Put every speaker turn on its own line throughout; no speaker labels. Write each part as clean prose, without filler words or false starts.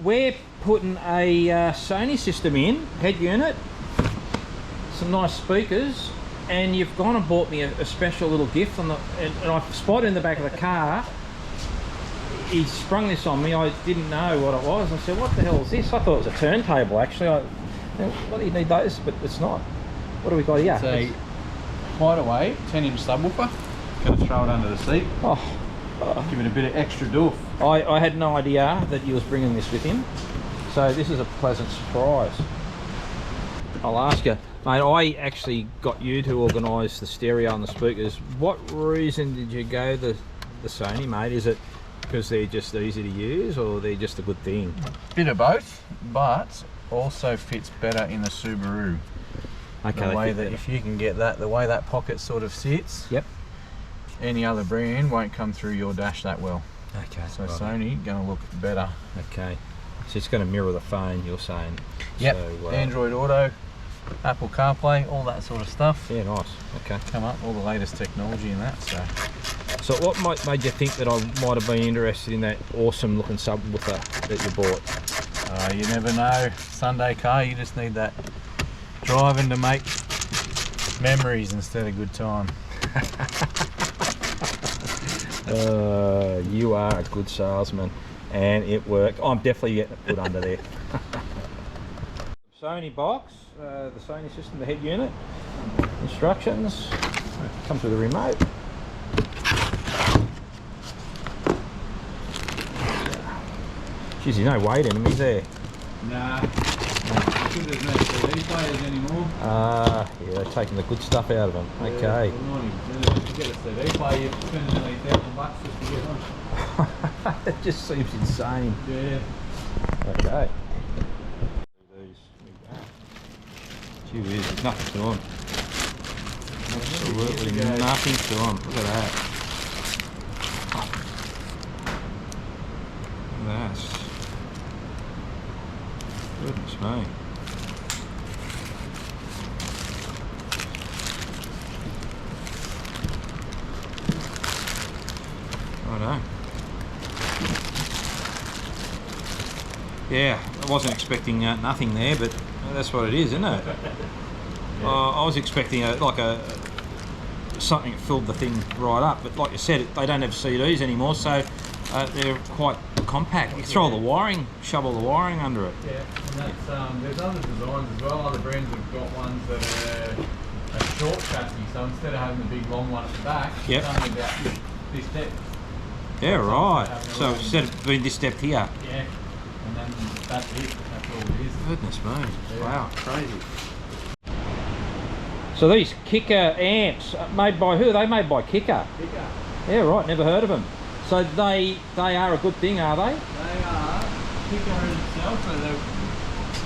we're putting a Sony system in, head unit, some nice speakers, and you've gone and bought me a special little gift on the, and I spotted in the back of the car. He sprung this on me. I didn't know what it was. I said, what the hell is this? I thought it was a turntable actually. What do you need those? But it's not. What do we got here?
It's a hideaway 10-inch subwoofer. Going to throw it under the seat. Give it a bit of extra doof.
I had no idea that you was bringing this with him, so this is a pleasant surprise. I'll ask you, mate, I actually got you to organise the stereo and the speakers. What reason did you go the Sony, mate? Is it because they're just easy to use, or they're just a good thing?
Bit of both, but also fits better in the Subaru.
Okay,
the way that if you can get that, the way that pocket sort of sits.
Yep.
Any other brand won't come through your dash that well.
Okay.
So Sony going to look better.
Okay. So it's going to mirror the phone, you're saying?
Yep.
So,
Android Auto, Apple CarPlay, all that sort of stuff.
Yeah, nice. Okay.
Come up, all the latest technology in that.
So what made you think that I might have been interested in that awesome looking subwoofer that you bought?
You never know. Sunday car, you just need that driving to make memories instead of good time.
You are a good salesman, and it worked. I'm definitely getting it put under there. Sony box, the Sony system, the head unit, instructions, comes with a remote. Geez, no weight in them, is there?
Nah, there's no CD players anymore.
Yeah, they're taking the good stuff out of them. Okay.
If you get a CD player, you spend nearly $1,000 just to get one.
It just seems insane.
Yeah.
Okay. Gee whiz, there's nothing to them. Absolutely nothing to them. Look at that. Look at that. Goodness me. Righto. Yeah, I wasn't expecting nothing there, but that's what it is, isn't it? Yeah. I was expecting something that filled the thing right up, but like you said, they don't have CDs anymore, so they're quite compact. You throw all the wiring, shove all the wiring under it.
Yeah, and that's there's other designs as well. Other brands have got ones that are a short chassis, so instead of having the big long one at the back,
yep,
it's only about this depth.
Yeah, right. So instead of being this depth here.
Yeah, and then that's it. That's all it is.
Goodness me!
Yeah.
Wow, crazy. So these Kicker amps, made by who? Are they made by Kicker?
Kicker.
Yeah, right. Never heard of them. So they are a good thing, are they?
They are. Kicker itself are the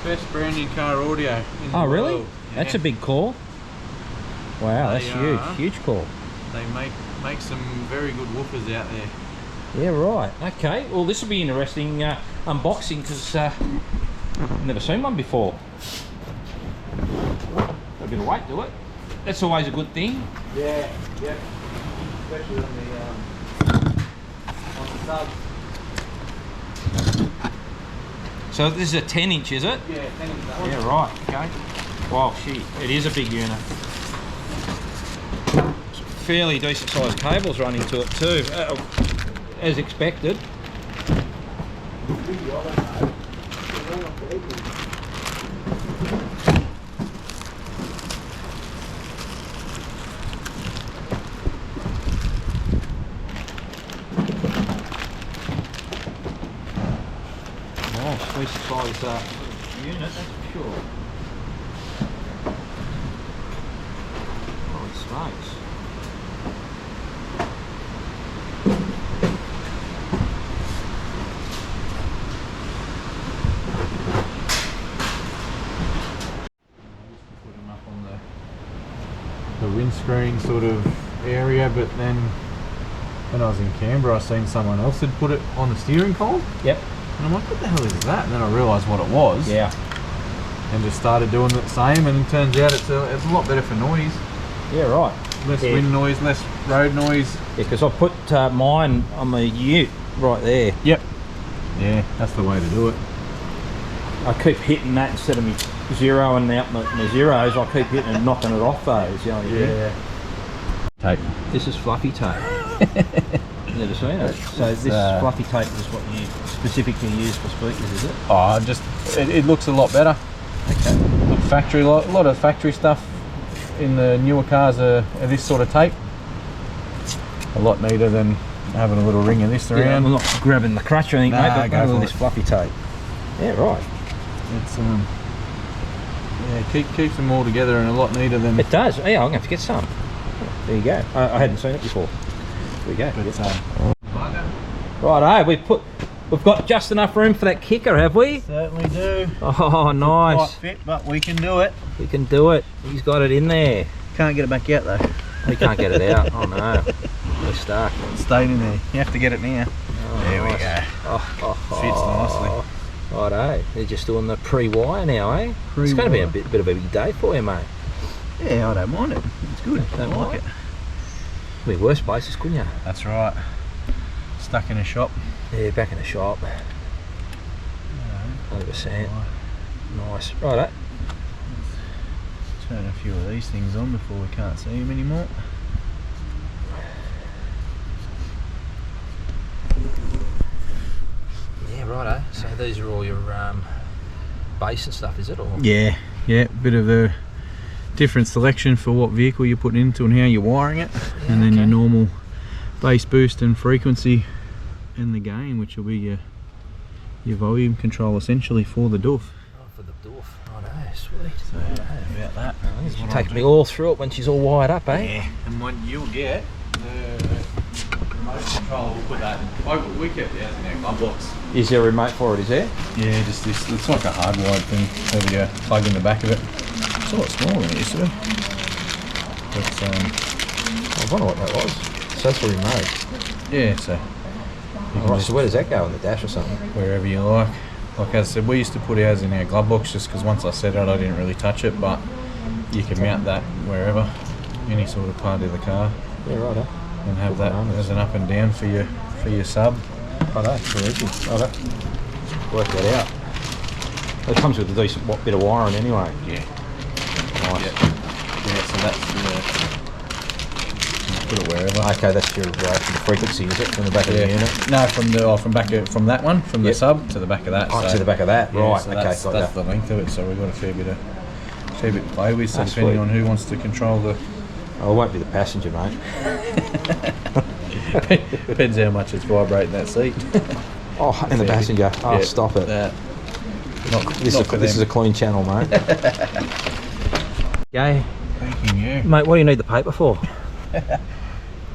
best brand in car audio in the
really?
world. Yeah.
That's a big call. Wow, that's huge call.
They make some very good woofers out there.
Yeah, right. Okay. Well, this will be interesting unboxing because I've never seen one before. A bit of weight to it. That's always a good thing.
Yeah. Especially on the sub.
So this is a 10-inch, is it?
Yeah, 10-inch.
Yeah, right. Okay. Wow, shit. It is a big unit. Fairly decent sized cables running to it too, as expected. Nice, decent size unit, that's for sure. Holy smokes.
The windscreen sort of area, but then when I was in Canberra I seen someone else had put it on the steering column.
Yep.
And I'm like, what the hell is that? And then I realised what it was.
Yeah.
And just started doing the same, and it turns out it's a lot better for noise.
Yeah, right.
Less wind noise, less road noise.
Yeah, because I put mine on the ute right there.
Yep. Yeah, that's the way to do it.
I keep hitting that instead of me zeroing out my zeros. I keep hitting and knocking it off those. You know what I mean?
Tape.
This is fluffy tape. Never seen it. So this fluffy tape is what you specifically use for speakers, is it?
Oh, just it looks a lot better.
Okay.
Look, factory, a lot of factory stuff in the newer cars are this sort of tape. A lot neater than having a little ring of this around.
Yeah, I'm not grabbing the crutch or anything, mate, but
go
all
for
this fluffy tape. Yeah, right.
It's keeps them all together and a lot neater than.
It does. Yeah, I'm going to have to get some. There you go. I hadn't seen it before. There you go. Righto, we've got just enough room for that kicker, have we?
Certainly do.
Oh, nice.
Quite fit, but we can do it.
We can do it. He's got it in there.
Can't get it back out though.
We can't get it out. Oh no, we're stuck.
It's stayed in there. You have to get it now.
Oh,
there
nice.
we go. Fits nicely.
Righto, they're just doing the pre-wire now, eh? It's going to be a bit of a big day for you, mate.
Yeah, I don't mind it. It's good.
Don't
I like
mind
it.
Could be worse places, couldn't you?
That's right. Stuck in a shop.
Yeah, back in the shop. 100%. Nice. Righto.
Turn a few of these things on before we can't see them anymore.
Yeah, righto. So these are all your bass and stuff, is it? Or?
Yeah, bit of a different selection for what vehicle you're putting into and how you're wiring it, and then your normal bass boost and frequency and the gain, which will be your volume control essentially for the doof.
Oh, for the doof. Righto, sweet.
So about that.
She'll take me all through it when she's all wired up, eh?
Yeah, and when you'll get the remote control, we'll put that in. We kept ours in our glove box.
Is there a remote for it, is there?
Yeah, just this. It's like a hardwired thing that you plug in the back of it. It's a lot smaller than it used to be. But,
I wonder what that was. So that's a remote.
yeah, so you can
Right,
just
so where does that go, on the dash or something?
wherever you like. Like I said, we used to put ours in our glove box just because once I set it, I didn't really touch it. But you can mount that wherever, any sort of part of the car,
Yeah, righto.
and have that as an up and down for your sub.
Righto, very easy. Righto. Work that out. It comes with a decent bit of wiring anyway.
Yeah.
Nice.
Yeah, so that's put it wherever.
Okay, that's your frequency, is it, from the back of the unit?
No, from that one, from the sub to the back of that.
Oh,
so,
to the back of that,
yeah,
right?
so
Okay,
that's the length of it. So we've got a fair bit to play with. So
That's
depending
sweet.
on who wants to control the,
Oh, it won't be the passenger, mate.
depends how much it's vibrating that seat.
Oh, and the passenger. Oh,
Yeah,
stop it. This
not for
is a
them.
clean channel, mate. Okay,
Thanking you.
mate. What do you need the paper for?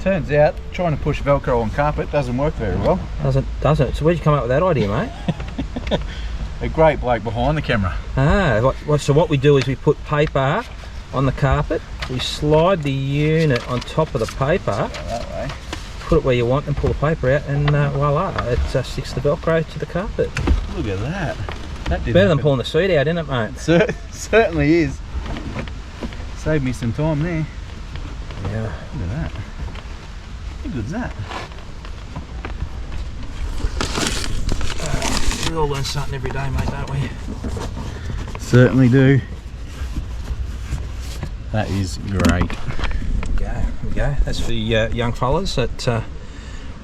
Turns out trying to push Velcro on carpet doesn't work very well.
Doesn't. So where'd you come up with that idea, mate?
A great bloke behind the camera.
So what we do is we put paper on the carpet. We slide the unit on top of the paper,
Go that way.
put it where you want, and pull the paper out, and voila! It sticks the Velcro to the carpet.
Look at that. That did
Better than pulling the seat out, isn't it, mate?
Certainly is. Saved me some time there.
Yeah.
Look at that. How good's that?
We all learn something every day, mate, don't we?
Certainly do. That is great.
There we go. That's for young fellas that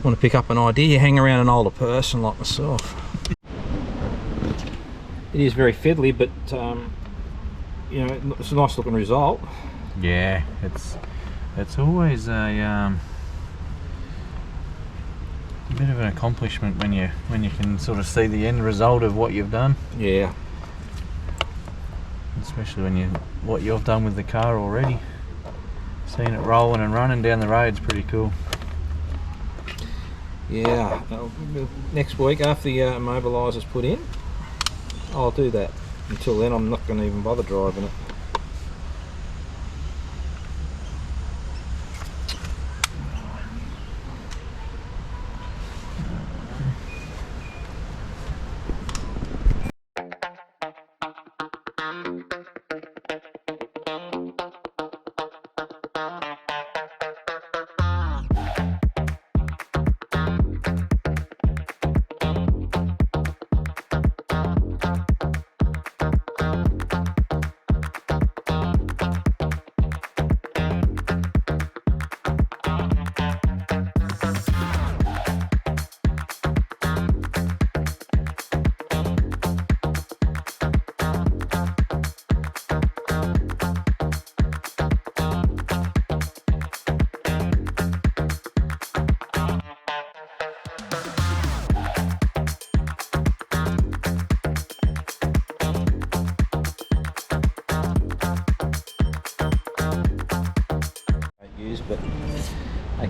want to pick up an idea. You hang around an older person like myself. It is very fiddly, but you know, it's a nice looking result.
Yeah, it's always a bit of an accomplishment when you can sort of see the end result of what you've done.
Yeah.
Especially when what you've done with the car already. Seeing it rolling and running down the road's pretty cool.
Yeah. Next week, after the immobiliser's put in, I'll do that. Until then, I'm not going to even bother driving it.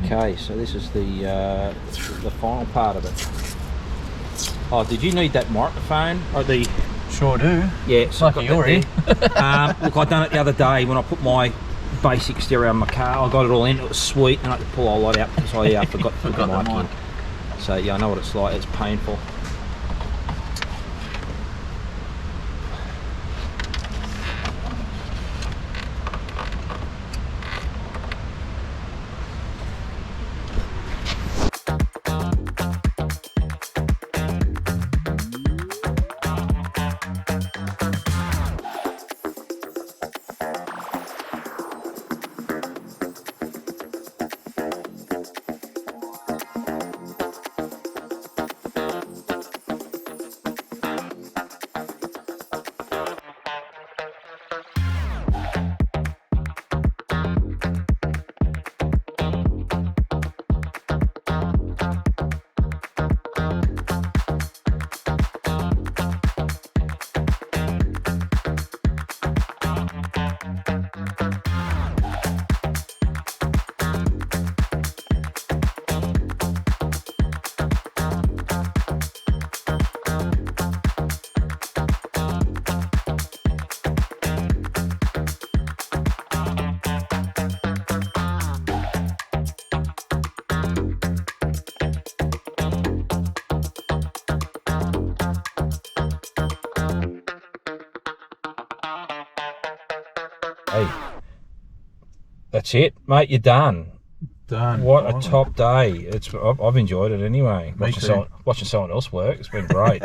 Okay, so this is the final part of it. Oh, did you need that microphone? Or the...
Sure do.
Yeah, so
Lucky you're here.
look, I done it the other day when I put my basic stereo in my car. I got it all in, it was sweet, and I had to pull a lot out because I forgot to put the mic in. So yeah, I know what it's like, it's painful. Hey, that's it, mate. You're done.
Done.
What a top day! I've enjoyed it anyway. Watching someone else work, it's been great.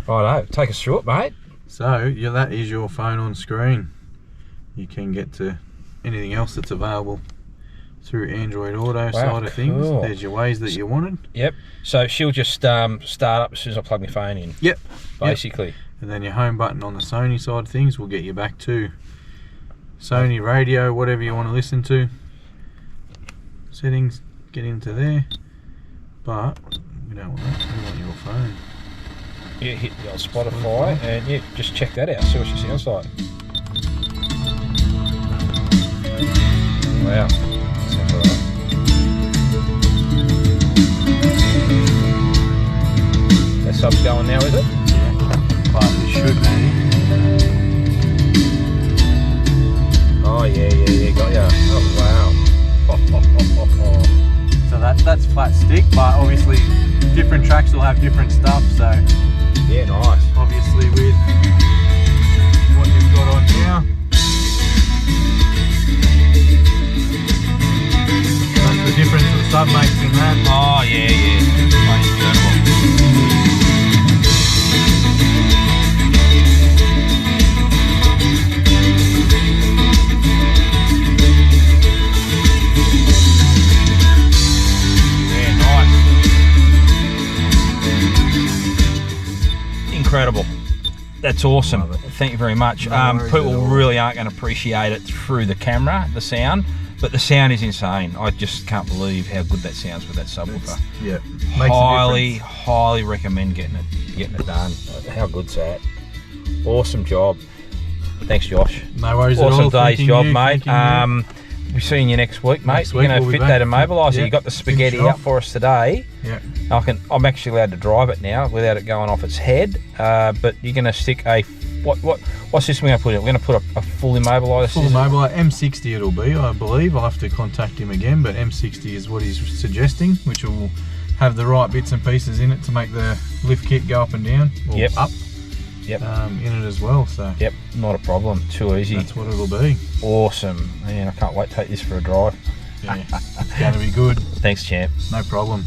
Righto, take us through it, mate.
So yeah, that is your phone on screen. You can get to anything else that's available through Android Auto side of things. There's your ways that you wanted. Yep.
So she'll just start up as soon as I plug my phone in.
Yep.
Basically.
Yep. And then your home button on the Sony side of things will get you back to Sony radio, whatever you want to listen to. Settings, get into there. But we don't want that. We want your phone.
Yeah, hit the old Spotify and yeah, just check that out. See what she sounds like. Wow. Sounds alright. That sub's going now, is it?
Yeah. But it should be.
Oh yeah, got ya. Oh wow.
So that's flat stick, but obviously different tracks will have different stuff. So
yeah, nice.
Obviously with what you've got on now, that's the difference the sub makes in that.
Oh yeah. Incredible. Incredible. That's awesome. Thank you very much. People really aren't going to appreciate it through the camera, the sound, but the sound is insane. I just can't believe how good that sounds with that subwoofer.
Yeah,
highly recommend getting it done. How good's that? Awesome job. Thanks, Josh.
No worries at all.
Awesome day's job, mate. We're seeing you next week, mate. You're going to fit that immobiliser. You got the spaghetti out for us today.
Yeah.
I'm actually allowed to drive it now without it going off its head. But you're going to stick a what system are we going to put in? We're going to put a full immobiliser.
Full immobiliser, M60 it'll be, I believe. I'll have to contact him again, but M60 is what he's suggesting, which will have the right bits and pieces in it to make the lift kit go up and down, or up. Yep. In it as well, so.
Yep, not a problem. Too easy.
That's what it'll be.
Awesome. Man, I can't wait to take this for a drive.
Yeah, it's going to be good.
Thanks, champ.
No problem.